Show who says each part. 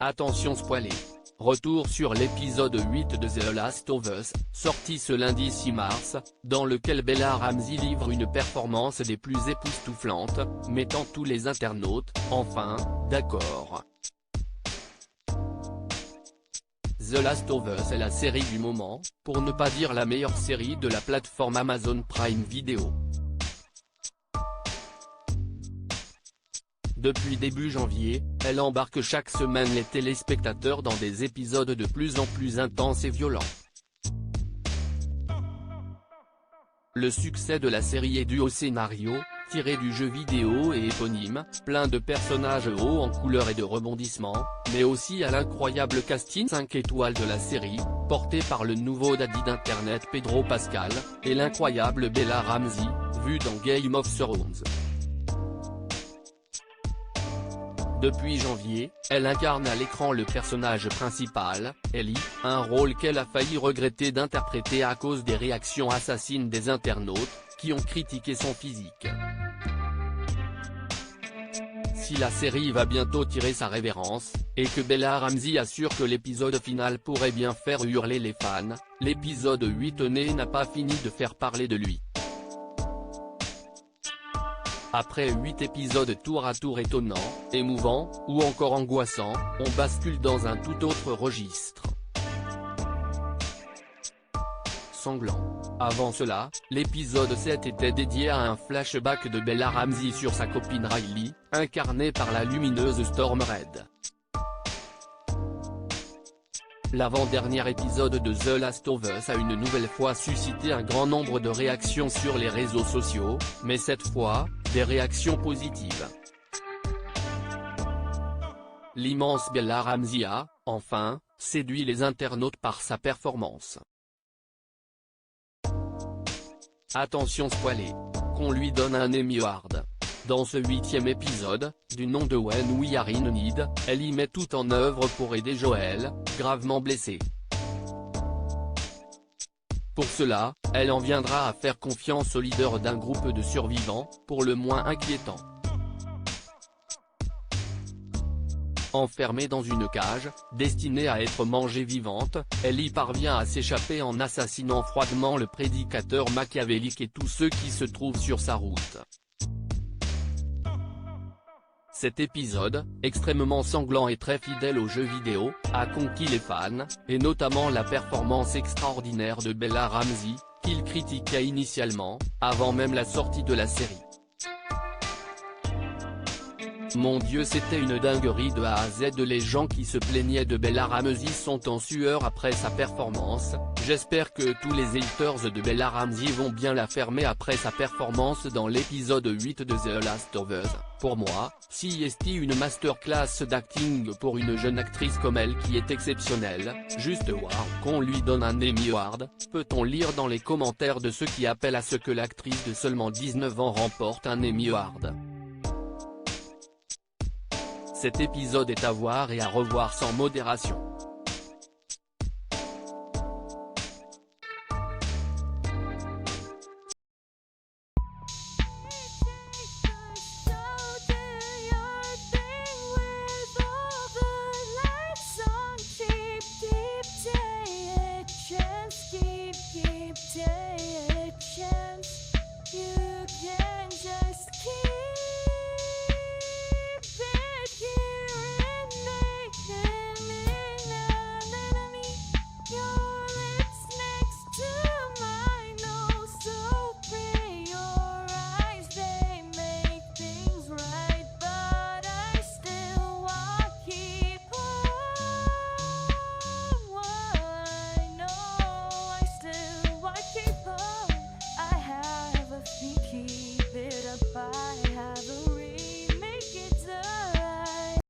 Speaker 1: Attention spoilé. Retour sur l'épisode 8 de The Last of Us, sorti ce lundi 6 mars, dans lequel Bella Ramsey livre une performance des plus époustouflantes, mettant tous les internautes, enfin, d'accord. The Last of Us est la série du moment, pour ne pas dire la meilleure série de la plateforme Amazon Prime Video. Depuis début janvier, elle embarque chaque semaine les téléspectateurs dans des épisodes de plus en plus intenses et violents. Le succès de la série est dû au scénario, tiré du jeu vidéo et éponyme, plein de personnages hauts en couleurs et de rebondissements, mais aussi à l'incroyable casting 5 étoiles de la série, porté par le nouveau daddy d'internet Pedro Pascal, et l'incroyable Bella Ramsey, vue dans Game of Thrones. Depuis janvier, elle incarne à l'écran le personnage principal, Ellie, un rôle qu'elle a failli regretter d'interpréter à cause des réactions assassines des internautes, qui ont critiqué son physique. Si la série va bientôt tirer sa révérence, et que Bella Ramsey assure que l'épisode final pourrait bien faire hurler les fans, l'épisode 8 n'a pas fini de faire parler de lui. Après 8 épisodes tour à tour étonnants, émouvants, ou encore angoissants, on bascule dans un tout autre registre. Sanglant. Avant cela, l'épisode 7 était dédié à un flashback de Bella Ramsey sur sa copine Riley, incarnée par la lumineuse Storm Reid. L'avant-dernier épisode de The Last of Us a une nouvelle fois suscité un grand nombre de réactions sur les réseaux sociaux, mais cette fois, des réactions positives. L'immense Bella Ramsey a, enfin, séduit les internautes par sa performance. Attention spoilé. Qu'on lui donne un Emmy Award. Dans ce 8e épisode, du nom de When We Are in Need, elle y met tout en œuvre pour aider Joel, gravement blessé. Pour cela, elle en viendra à faire confiance au leader d'un groupe de survivants, pour le moins inquiétant. Enfermée dans une cage, destinée à être mangée vivante, elle y parvient à s'échapper en assassinant froidement le prédicateur machiavélique et tous ceux qui se trouvent sur sa route. Cet épisode, extrêmement sanglant et très fidèle au jeu vidéo, a conquis les fans, et notamment la performance extraordinaire de Bella Ramsey, qu'il critiquait initialement, avant même la sortie de la série. Mon Dieu, c'était une dinguerie de A à Z. Les gens qui se plaignaient de Bella Ramsey sont en sueur après sa performance. J'espère que tous les haters de Bella Ramsey vont bien la fermer après sa performance dans l'épisode 8 de The Last of Us. Pour moi, c'est une masterclass d'acting pour une jeune actrice comme elle qui est exceptionnelle, juste wow. Qu'on lui donne un Emmy Award, peut-on lire dans les commentaires de ceux qui appellent à ce que l'actrice de seulement 19 ans remporte un Emmy Award. Cet épisode est à voir et à revoir sans modération.